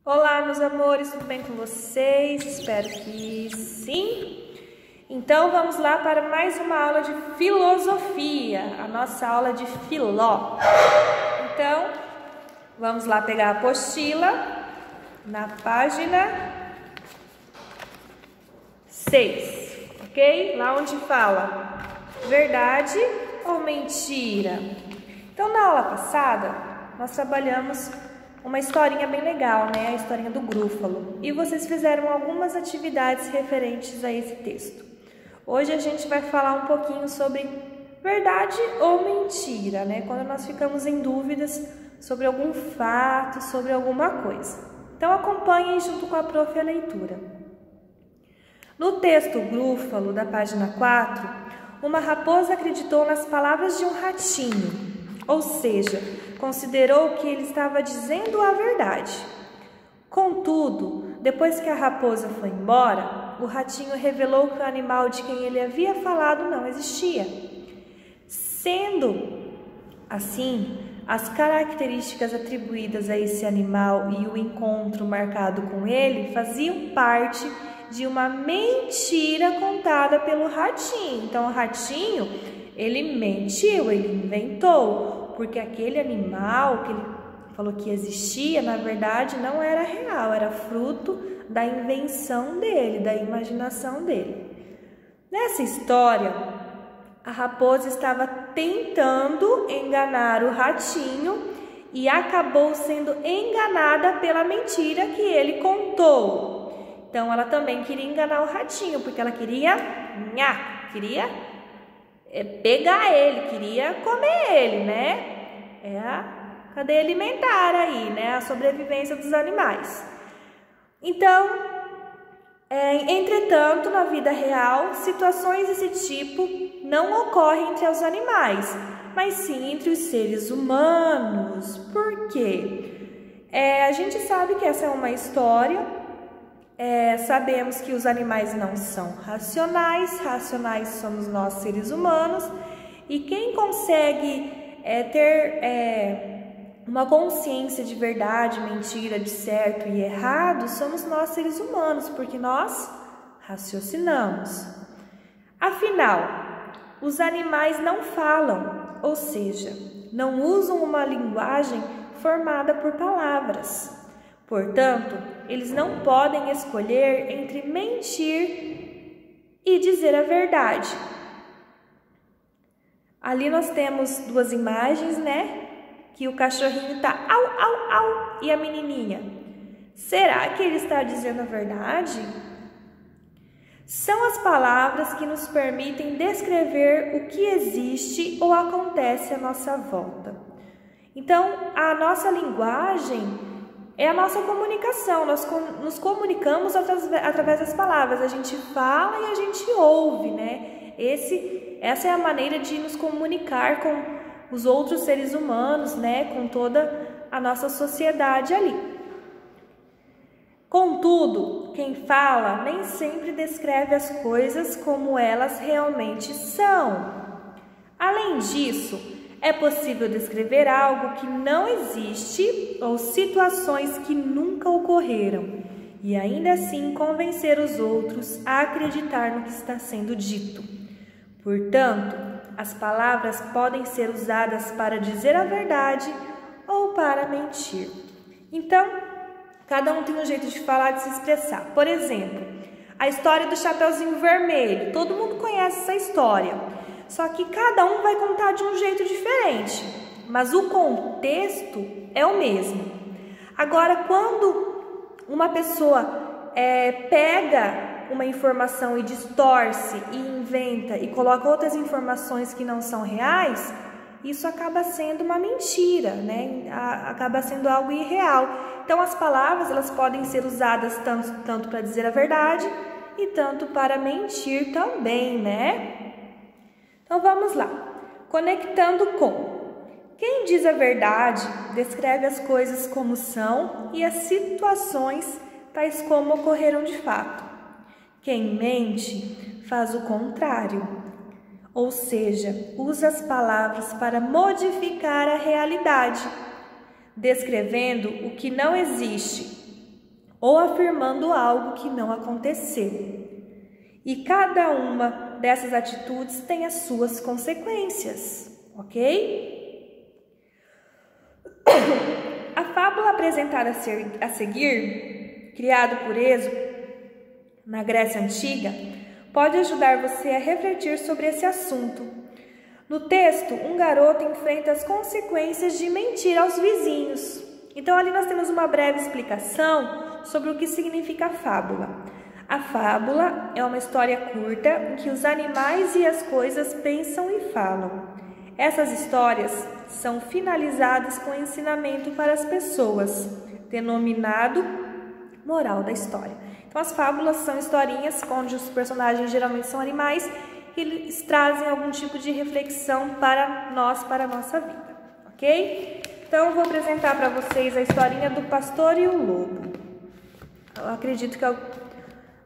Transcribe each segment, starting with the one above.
Olá, meus amores, tudo bem com vocês? Espero que sim. Então, vamos lá para mais uma aula de filosofia, a nossa aula de filó. Então, vamos lá pegar a apostila na página 6, ok? Lá onde fala verdade ou mentira. Então, na aula passada, nós trabalhamos uma historinha bem legal, né? A historinha do Grúfalo. E vocês fizeram algumas atividades referentes a esse texto. Hoje a gente vai falar um pouquinho sobre verdade ou mentira, né? Quando nós ficamos em dúvidas sobre algum fato, sobre alguma coisa. Então acompanhem junto com a prof a leitura. No texto Grúfalo, da página 4, uma raposa acreditou nas palavras de um ratinho, ou seja, considerou que ele estava dizendo a verdade. Contudo, depois que a raposa foi embora, o ratinho revelou que o animal de quem ele havia falado não existia. Sendo assim, as características atribuídas a esse animal e o encontro marcado com ele faziam parte de uma mentira contada pelo ratinho. Então, o ratinho, ele mentiu, ele inventou, porque aquele animal que ele falou que existia, na verdade, não era real, era fruto da invenção dele, da imaginação dele. Nessa história, a raposa estava tentando enganar o ratinho e acabou sendo enganada pela mentira que ele contou. Então, ela também queria enganar o ratinho, porque ela queria pegar ele, queria comer ele, né? É a cadeia alimentar aí, né? A sobrevivência dos animais. Então, entretanto, na vida real, situações desse tipo não ocorrem entre os animais, mas sim entre os seres humanos. Por quê? A gente sabe que essa é uma história. Sabemos que os animais não são racionais, racionais somos nós seres humanos, e quem consegue ter uma consciência de verdade, mentira, de certo e errado, somos nós seres humanos, porque nós raciocinamos. Afinal, os animais não falam, ou seja, não usam uma linguagem formada por palavras. Portanto, eles não podem escolher entre mentir e dizer a verdade. Ali nós temos duas imagens, né? Que o cachorrinho tá au, au, au e a menininha. Será que ele está dizendo a verdade? São as palavras que nos permitem descrever o que existe ou acontece à nossa volta. Então, a nossa linguagem é a nossa comunicação, nós nos comunicamos através das palavras, a gente fala e a gente ouve, né? Essa é a maneira de nos comunicar com os outros seres humanos, né? Com toda a nossa sociedade ali. Contudo, quem fala nem sempre descreve as coisas como elas realmente são. Além disso, é possível descrever algo que não existe ou situações que nunca ocorreram e ainda assim convencer os outros a acreditar no que está sendo dito. Portanto, as palavras podem ser usadas para dizer a verdade ou para mentir. Então, cada um tem um jeito de falar, de se expressar. Por exemplo, a história do Chapeuzinho Vermelho. Todo mundo conhece essa história. Só que cada um vai contar de um jeito diferente, mas o contexto é o mesmo. Agora, quando uma pessoa pega uma informação e distorce, e inventa, e coloca outras informações que não são reais, isso acaba sendo uma mentira, né? Acaba sendo algo irreal. Então, as palavras elas podem ser usadas tanto para dizer a verdade e tanto para mentir também, né? Então vamos lá, conectando com. Quem diz a verdade descreve as coisas como são e as situações tais como ocorreram de fato. Quem mente faz o contrário, ou seja, usa as palavras para modificar a realidade, descrevendo o que não existe ou afirmando algo que não aconteceu. E cada uma dessas atitudes tem as suas consequências, ok? A fábula apresentada a seguir, criada por Êxopo na Grécia Antiga, pode ajudar você a refletir sobre esse assunto. No texto, um garoto enfrenta as consequências de mentir aos vizinhos. Então, ali nós temos uma breve explicação sobre o que significa a fábula. A fábula é uma história curta em que os animais e as coisas pensam e falam. Essas histórias são finalizadas com ensinamento para as pessoas, denominado moral da história. Então, as fábulas são historinhas onde os personagens geralmente são animais e eles trazem algum tipo de reflexão para nós, para a nossa vida, ok? Então, eu vou apresentar para vocês a historinha do pastor e o lobo. Eu acredito que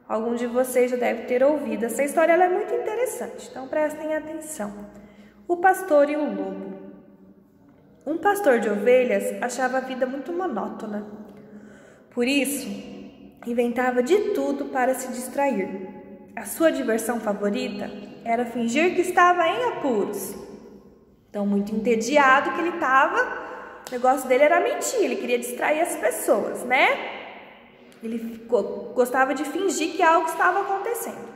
algum de vocês já deve ter ouvido. Essa história ela é muito interessante, então prestem atenção. O pastor e o lobo. Um pastor de ovelhas achava a vida muito monótona. Por isso, inventava de tudo para se distrair. A sua diversão favorita era fingir que estava em apuros. Então, muito entediado que ele estava, o negócio dele era mentir, ele queria distrair as pessoas, né? Ele gostava de fingir que algo estava acontecendo.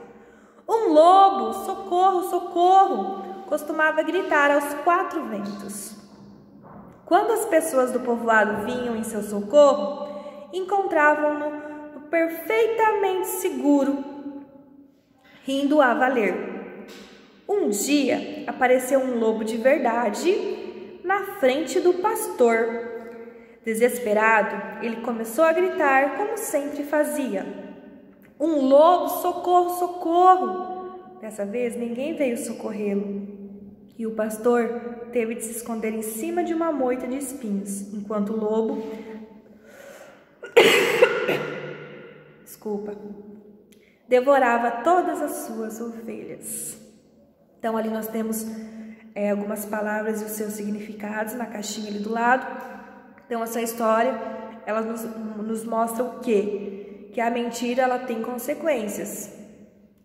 Um lobo, socorro, socorro, costumava gritar aos quatro ventos. Quando as pessoas do povoado vinham em seu socorro, encontravam-no perfeitamente seguro, rindo a valer. Um dia, apareceu um lobo de verdade na frente do pastor. Desesperado, ele começou a gritar como sempre fazia. Um lobo, socorro, socorro! Dessa vez, ninguém veio socorrê-lo. E o pastor teve de se esconder em cima de uma moita de espinhos, enquanto o lobo devorava todas as suas ovelhas. Então, ali nós temos algumas palavras e os seus significados na caixinha ali do lado. Então, essa história, ela nos mostra o quê? Que a mentira, ela tem consequências.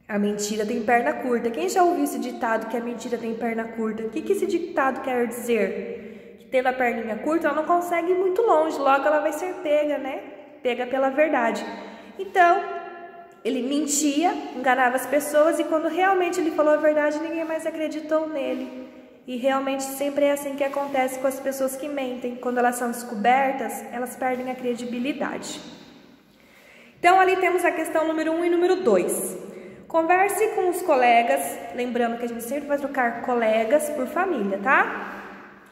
A mentira tem perna curta. Quem já ouviu esse ditado que a mentira tem perna curta? O que esse ditado quer dizer? Que tendo a perninha curta, ela não consegue ir muito longe, logo ela vai ser pega, né? Pega pela verdade. Então, ele mentia, enganava as pessoas e quando realmente ele falou a verdade, ninguém mais acreditou nele. E realmente sempre é assim que acontece com as pessoas que mentem. Quando elas são descobertas, elas perdem a credibilidade. Então, ali temos a questão número 1 e número 2. Converse com os colegas, lembrando que a gente sempre vai trocar colegas por família, tá?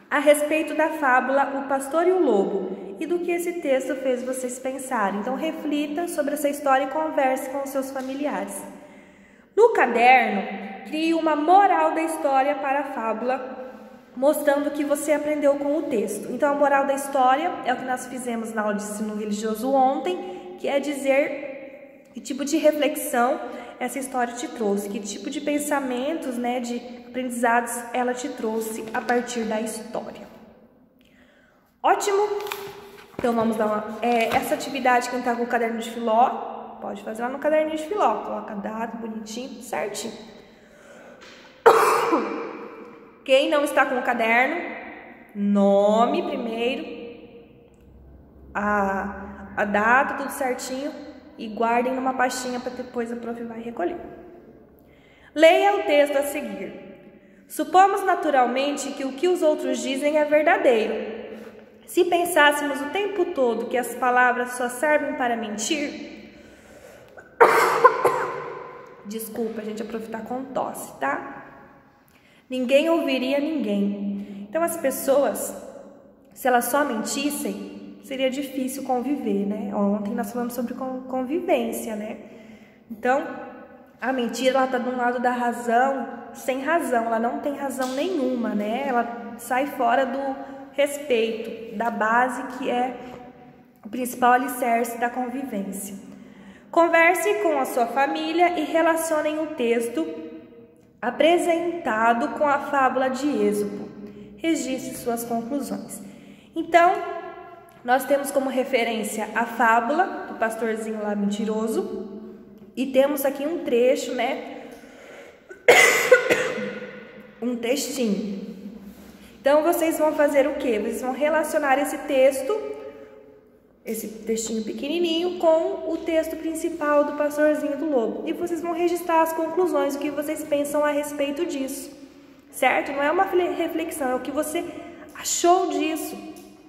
A respeito da fábula O Pastor e o Lobo e do que esse texto fez vocês pensarem. Então, reflita sobre essa história e converse com os seus familiares. No caderno, crie uma moral da história para a fábula, mostrando o que você aprendeu com o texto. Então, a moral da história é o que nós fizemos na aula de ensino religioso ontem, que é dizer que tipo de reflexão essa história te trouxe, que tipo de pensamentos, né, de aprendizados ela te trouxe a partir da história. Ótimo! Então, vamos dar essa atividade, quem está com o caderno de filó, pode fazer lá no caderninho de filó, coloca a data bonitinho, certinho. Quem não está com o caderno, nome primeiro, a data, tudo certinho, e guardem numa pastinha para depois a prof vai recolher. Leia o texto a seguir. Supomos naturalmente que o que os outros dizem é verdadeiro. Se pensássemos o tempo todo que as palavras só servem para mentir... Desculpa, gente, a prof tá com tosse, tá? Ninguém ouviria ninguém. Então, as pessoas, se elas só mentissem, seria difícil conviver, né? Ontem nós falamos sobre convivência, né? Então, a mentira, ela tá de um lado da razão, sem razão, ela não tem razão nenhuma, né? Ela sai fora do respeito, da base que é o principal alicerce da convivência. Converse com a sua família e relacionem o texto apresentado com a fábula de Êxopo. Registre suas conclusões. Então, Nós temos como referência a fábula do pastorzinho lá mentiroso. E temos aqui um trecho, né? Um textinho. Então, vocês vão fazer o quê? Vocês vão relacionar esse textinho pequenininho, com o texto principal do pastorzinho do lobo. E vocês vão registrar as conclusões, o que vocês pensam a respeito disso. Certo? Não é uma reflexão, é o que você achou disso.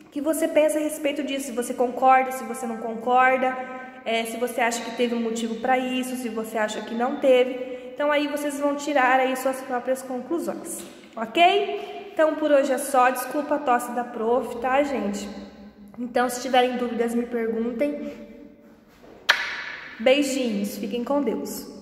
O que você pensa a respeito disso. Se você concorda, se você não concorda. Se você acha que teve um motivo para isso, se você acha que não teve. Então, aí vocês vão tirar aí suas próprias conclusões. Ok? Então, por hoje é só. Desculpa a tosse da prof, tá, gente? Então, se tiverem dúvidas, me perguntem. Beijinhos. Fiquem com Deus.